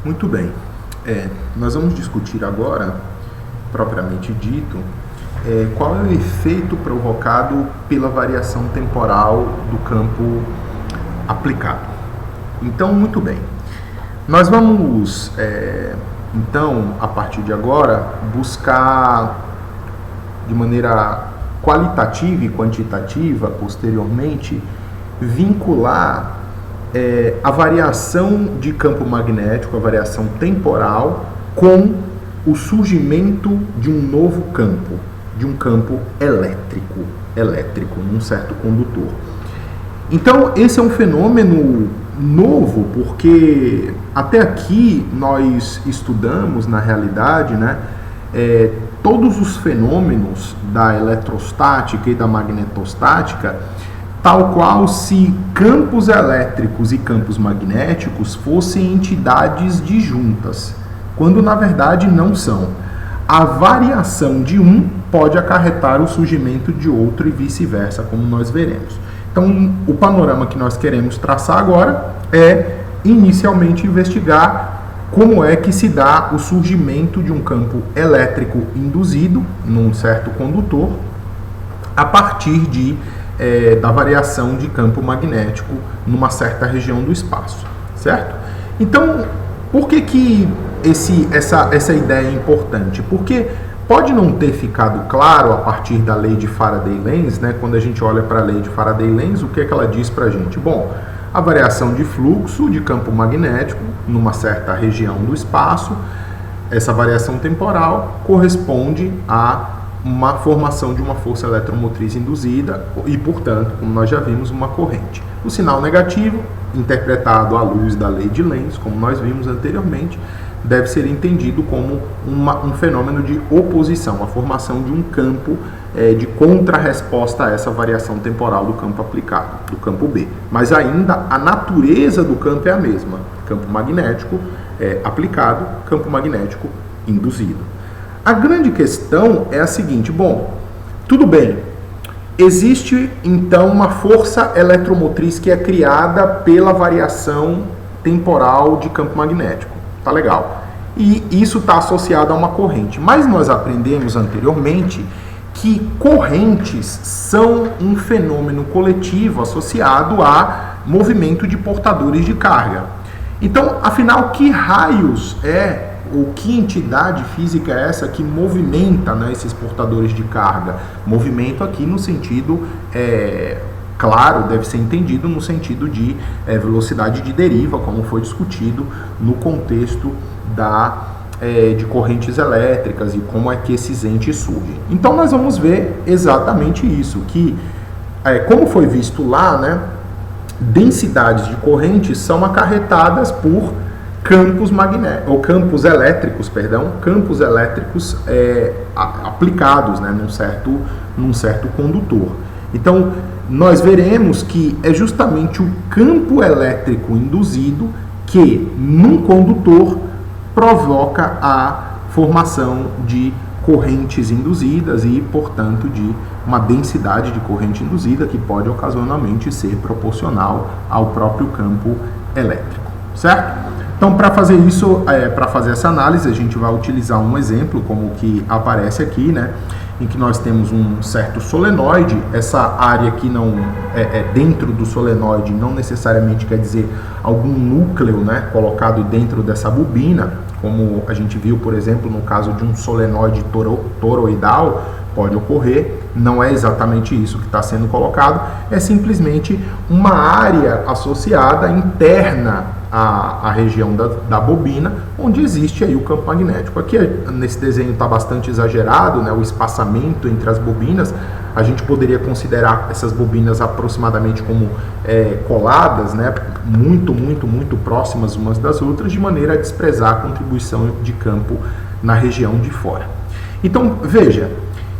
Muito bem. Nós vamos discutir agora, propriamente dito, qual é o efeito provocado pela variação temporal do campo aplicado. Então, muito bem. Nós vamos, então, a partir de agora, buscar de maneira qualitativa e quantitativa, posteriormente, vincular a variação de campo magnético, a variação temporal, com o surgimento de um novo campo, de um campo elétrico, num certo condutor. Então, esse é um fenômeno novo, porque até aqui nós estudamos, na realidade, todos os fenômenos da eletrostática e da magnetostática, tal qual se campos elétricos e campos magnéticos fossem entidades disjuntas, quando na verdade não são. A variação de um pode acarretar o surgimento de outro e vice-versa, como nós veremos. Então, o panorama que nós queremos traçar agora é, inicialmente, investigar como é que se dá o surgimento de um campo elétrico induzido num certo condutor a partir da variação de campo magnético numa certa região do espaço, certo? Então, por que essa ideia é importante? Porque pode não ter ficado claro a partir da lei de Faraday-Lenz, quando a gente olha para a lei de Faraday-Lenz, o que é que ela diz para a gente? Bom, a variação de fluxo de campo magnético numa certa região do espaço, essa variação temporal corresponde a uma formação de uma força eletromotriz induzida e, portanto, como nós já vimos, uma corrente. O sinal negativo, interpretado à luz da lei de Lenz, como nós vimos anteriormente, deve ser entendido como um fenômeno de oposição, a formação de um campo de contrarresposta a essa variação temporal do campo aplicado, do campo B. Mas ainda a natureza do campo é a mesma, campo magnético aplicado, campo magnético induzido. A grande questão é a seguinte: bom, tudo bem, existe então uma força eletromotriz que é criada pela variação temporal de campo magnético, tá legal, e isso está associado a uma corrente, mas nós aprendemos anteriormente que correntes são um fenômeno coletivo associado a movimento de portadores de carga. Então, afinal, que raios ou que entidade física é essa que movimenta esses portadores de carga? Movimento aqui no sentido, claro, deve ser entendido no sentido de velocidade de deriva, como foi discutido no contexto de correntes elétricas e como é que esses entes surgem. Então nós vamos ver exatamente isso, que como foi visto lá, densidades de correntes são acarretadas por campos elétricos aplicados num certo condutor. Então, nós veremos que é justamente o campo elétrico induzido que, num condutor, provoca a formação de correntes induzidas e, portanto, de uma densidade de corrente induzida que pode ocasionalmente ser proporcional ao próprio campo elétrico, certo? Então, para fazer isso, para fazer essa análise, a gente vai utilizar um exemplo como o que aparece aqui, em que nós temos um certo solenoide. Essa área aqui não dentro do solenoide não necessariamente quer dizer algum núcleo, colocado dentro dessa bobina, como a gente viu, por exemplo, no caso de um solenoide toroidal, pode ocorrer. Não é exatamente isso que está sendo colocado, é simplesmente uma área associada interna à região da bobina, onde existe aí o campo magnético. Aqui nesse desenho está bastante exagerado, o espaçamento entre as bobinas. A gente poderia considerar essas bobinas aproximadamente como coladas, muito próximas umas das outras, de maneira a desprezar a contribuição de campo na região de fora. Então, veja,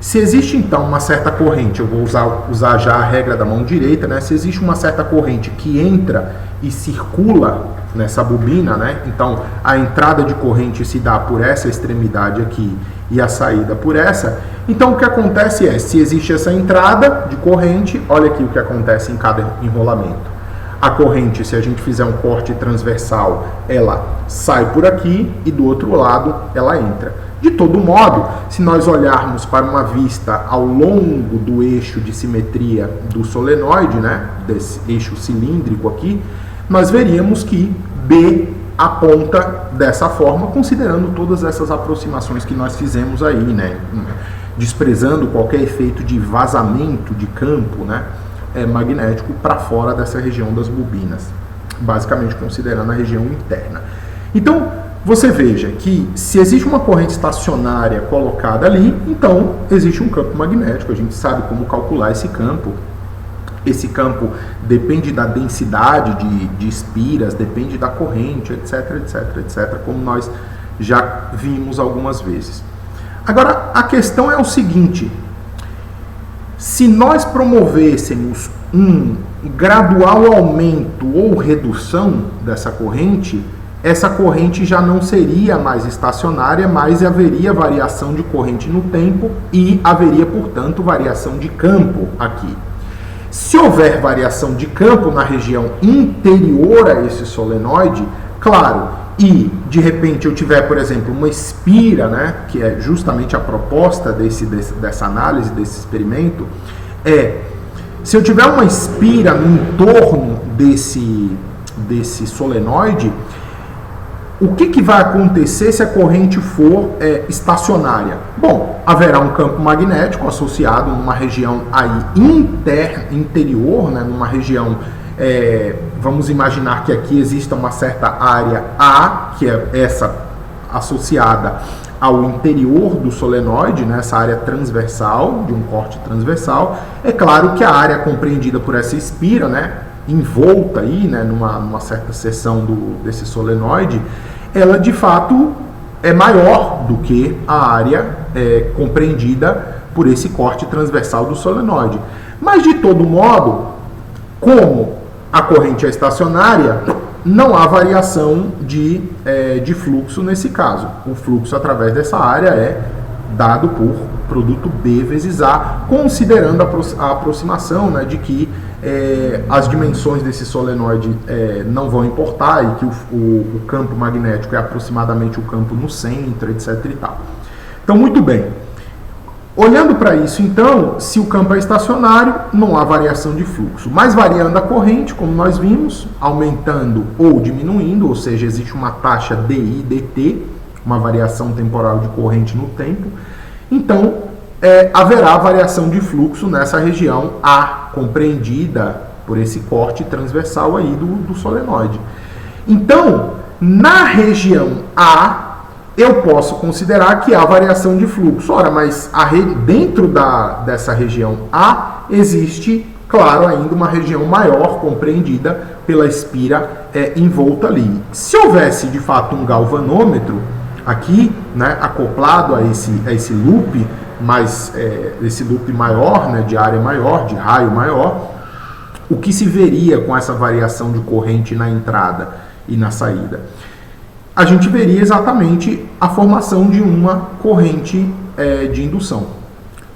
se existe então uma certa corrente, eu vou usar já a regra da mão direita, se existe uma certa corrente que entra e circula nessa bobina, então a entrada de corrente se dá por essa extremidade aqui e a saída por essa, então o que acontece se existe essa entrada de corrente, olha aqui o que acontece em cada enrolamento. A corrente, se a gente fizer um corte transversal, ela sai por aqui e do outro lado ela entra. De todo modo, se nós olharmos para uma vista ao longo do eixo de simetria do solenoide, né, desse eixo cilíndrico aqui, nós veríamos que B aponta dessa forma, considerando todas essas aproximações que nós fizemos aí, né, desprezando qualquer efeito de vazamento de campo, né, magnético para fora dessa região das bobinas, basicamente considerando a região interna. Então, você veja que se existe uma corrente estacionária colocada ali, então existe um campo magnético, a gente sabe como calcular esse campo. Esse campo depende da densidade de espiras, depende da corrente, etc, etc, etc, como nós já vimos algumas vezes. Agora, a questão é o seguinte: se nós promovêssemos um gradual aumento ou redução dessa corrente, essa corrente já não seria mais estacionária, mas haveria variação de corrente no tempo e haveria, portanto, variação de campo aqui. Se houver variação de campo na região interior a esse solenoide, claro, e de repente eu tiver, por exemplo, uma espira, né, que é justamente a proposta dessa análise, desse experimento, se eu tiver uma espira no entorno desse solenoide, o que vai acontecer se a corrente for estacionária? Bom, haverá um campo magnético associado numa região aí interior, né, numa região, vamos imaginar que aqui exista uma certa área A, que é essa associada ao interior do solenoide, né, essa área transversal, de um corte transversal. É claro que a área compreendida por essa espira, né, envolta aí, né, numa certa seção desse solenoide, ela de fato é maior do que a área compreendida por esse corte transversal do solenoide. Mas de todo modo, como a corrente é estacionária, não há variação de fluxo nesse caso. O fluxo através dessa área é dado por produto B vezes A, considerando a aproximação, né, de que as dimensões desse solenoide não vão importar e que o campo magnético é aproximadamente o campo no centro, etc. e tal. Então, muito bem. Olhando para isso, então, se o campo é estacionário, não há variação de fluxo. Mas variando a corrente, como nós vimos, aumentando ou diminuindo, ou seja, existe uma taxa DI/dt, uma variação temporal de corrente no tempo, então haverá variação de fluxo nessa região A, compreendida por esse corte transversal aí do solenoide. Então, na região A, eu posso considerar que há variação de fluxo. Ora, mas dentro dessa região A existe, claro, ainda uma região maior compreendida pela espira envolta ali. Se houvesse, de fato, um galvanômetro aqui, né, acoplado a esse loop, mas esse loop maior, né, de área maior, de raio maior, o que se veria com essa variação de corrente na entrada e na saída? A gente veria exatamente a formação de uma corrente de indução,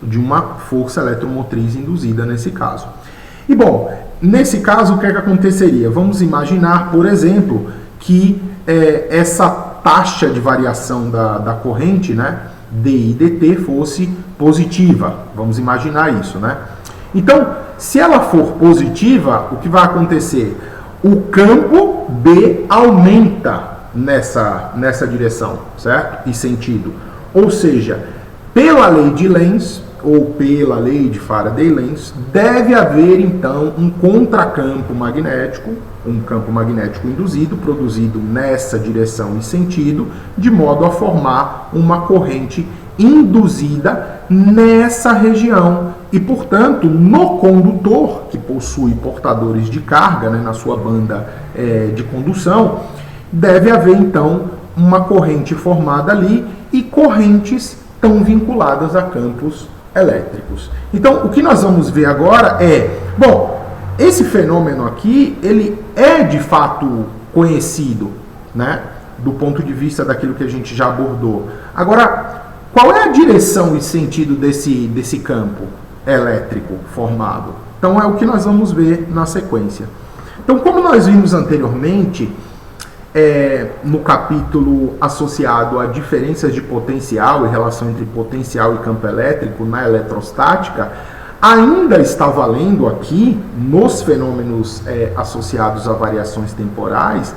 de uma força eletromotriz induzida nesse caso. E bom, nesse caso o que aconteceria? Vamos imaginar, por exemplo, que essa taxa de variação da corrente, né, DI/dt, fosse positiva. Vamos imaginar isso, né? Então, se ela for positiva, o que vai acontecer? O campo B aumenta nessa direção, certo? E sentido. Ou seja, pela lei de Lenz, ou pela lei de Faraday-Lenz, deve haver, então, um contracampo magnético, um campo magnético induzido, produzido nessa direção e sentido, de modo a formar uma corrente induzida nessa região. E, portanto, no condutor, que possui portadores de carga, né, na sua banda de condução, deve haver, então, uma corrente formada ali e correntes tão vinculadas a campos elétricos. Então, o que nós vamos ver agora bom, esse fenômeno aqui, ele é de fato conhecido, né, do ponto de vista daquilo que a gente já abordou. Agora, qual é a direção e sentido desse campo elétrico formado? Então, é o que nós vamos ver na sequência. Então, como nós vimos anteriormente, no capítulo associado a diferenças de potencial e relação entre potencial e campo elétrico na eletrostática, ainda está valendo aqui, nos fenômenos associados a variações temporais,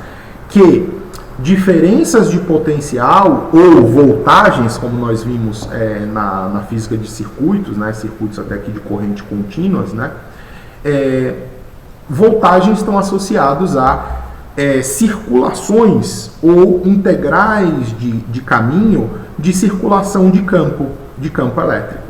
que diferenças de potencial ou voltagens, como nós vimos na física de circuitos, né, circuitos até aqui de corrente contínuas, né, voltagens estão associados a circulações ou integrais de caminho de circulação de campo elétrico.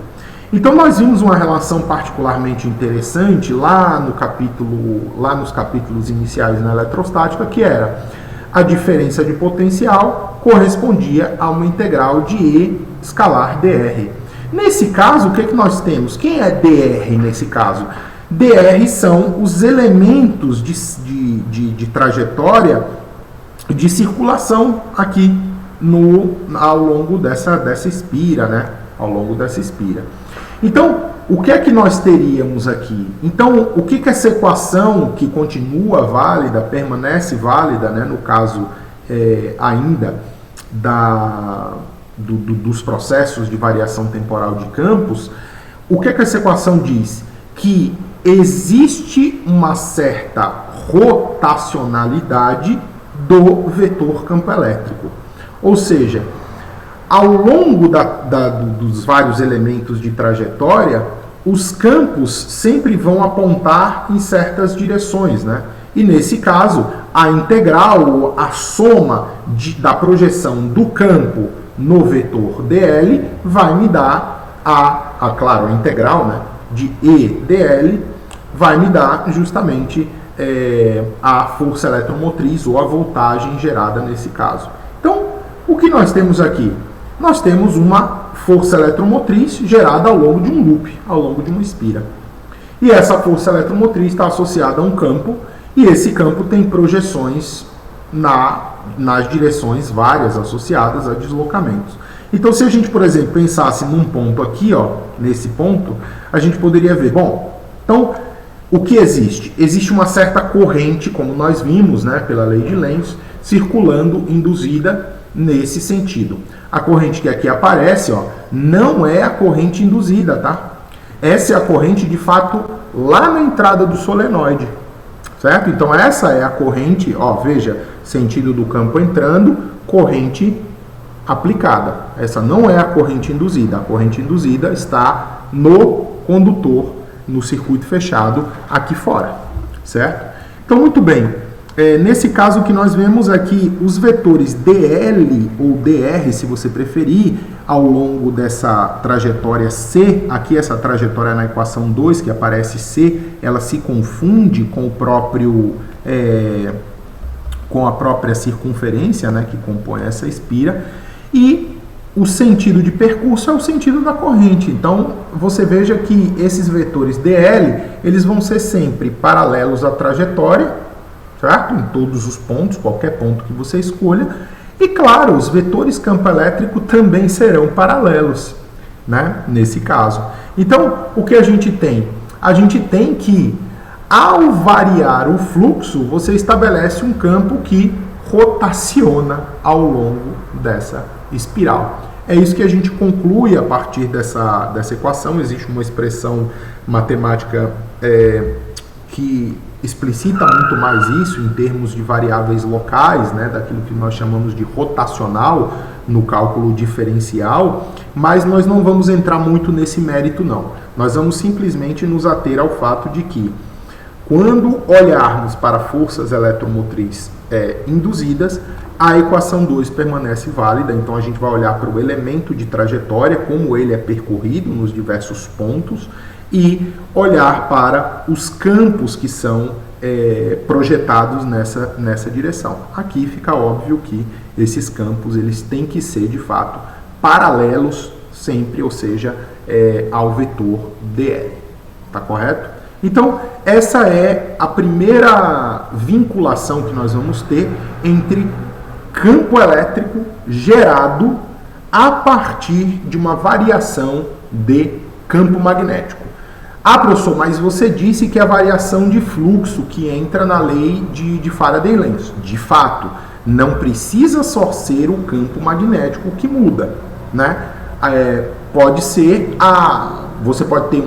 Então nós vimos uma relação particularmente interessante lá nos capítulos iniciais na eletrostática, que era a diferença de potencial correspondia a uma integral de E escalar dr. Nesse caso, o que nós temos? Quem é dr nesse caso? dr são os elementos de trajetória de circulação aqui ao longo dessa espira, né? Ao longo dessa espira. Então, o que é que nós teríamos aqui? Então, o que essa equação que continua válida, permanece válida, né? No caso ainda dos processos de variação temporal de campos, o que essa equação diz? Que existe uma certa rotacionalidade do vetor campo elétrico. Ou seja, ao longo dos vários elementos de trajetória, os campos sempre vão apontar em certas direções, né? E nesse caso, a integral, a soma da projeção do campo no vetor dl vai me dar claro, a integral, né, de E dl vai me dar justamente a força eletromotriz ou a voltagem gerada nesse caso. Então, o que nós temos aqui? Nós temos uma força eletromotriz gerada ao longo de um loop, ao longo de uma espira. E essa força eletromotriz está associada a um campo, e esse campo tem projeções nas direções várias associadas a deslocamentos. Então, se a gente, por exemplo, pensasse num ponto aqui, ó, nesse ponto, a gente poderia ver, bom, então, o que existe? Existe uma certa corrente, como nós vimos, né, pela lei de Lenz, circulando, induzida nesse sentido. A corrente que aqui aparece, ó, não é a corrente induzida, tá? Essa é a corrente, de fato, lá na entrada do solenoide, certo? Então, essa é a corrente, ó, veja, sentido do campo entrando, corrente aplicada. Essa não é a corrente induzida. A corrente induzida está no condutor, no circuito fechado aqui fora, certo? Então, muito bem. Nesse caso, o que nós vemos aqui, os vetores dl ou dr, se você preferir, ao longo dessa trajetória C, aqui essa trajetória na equação 2, que aparece C, ela se confunde com com a própria circunferência, né, que compõe essa espira, e o sentido de percurso é o sentido da corrente. Então, você veja que esses vetores dl, eles vão ser sempre paralelos à trajetória, certo? Em todos os pontos, qualquer ponto que você escolha. E, claro, os vetores campo elétrico também serão paralelos, né? Nesse caso. Então, o que a gente tem? A gente tem que, ao variar o fluxo, você estabelece um campo que rotaciona ao longo dessa espiral. É isso que a gente conclui a partir dessa equação. Existe uma expressão matemática que explicita muito mais isso em termos de variáveis locais, né, daquilo que nós chamamos de rotacional no cálculo diferencial, mas nós não vamos entrar muito nesse mérito, não. Nós vamos simplesmente nos ater ao fato de que, quando olharmos para forças eletromotrizes induzidas, a equação 2 permanece válida. Então a gente vai olhar para o elemento de trajetória, como ele é percorrido nos diversos pontos, e olhar para os campos que são projetados nessa direção. Aqui fica óbvio que esses campos eles têm que ser, de fato, paralelos sempre, ou seja, ao vetor dl. Tá correto? Então, essa é a primeira vinculação que nós vamos ter entre campo elétrico gerado a partir de uma variação de campo magnético. Ah, professor, mas você disse que é a variação de fluxo que entra na lei de Faraday-Lenz. De fato, não precisa só ser o campo magnético que muda, né? Pode ser você pode ter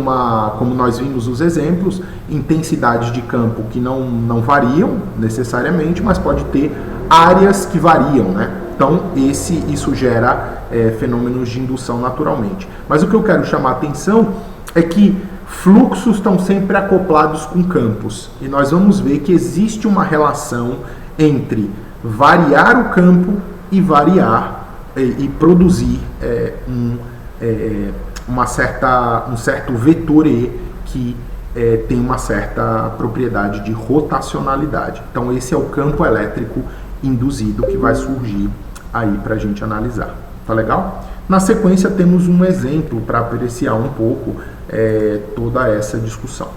como nós vimos nos exemplos, intensidades de campo que não variam necessariamente, mas pode ter áreas que variam, né? Então, isso gera fenômenos de indução naturalmente. Mas o que eu quero chamar a atenção é que fluxos estão sempre acoplados com campos. E nós vamos ver que existe uma relação entre variar o campo e variar e produzir um certo vetor E que tem uma certa propriedade de rotacionalidade. Então esse é o campo elétrico induzido que vai surgir aí para a gente analisar. Tá legal? Na sequência temos um exemplo para apreciar um pouco toda essa discussão.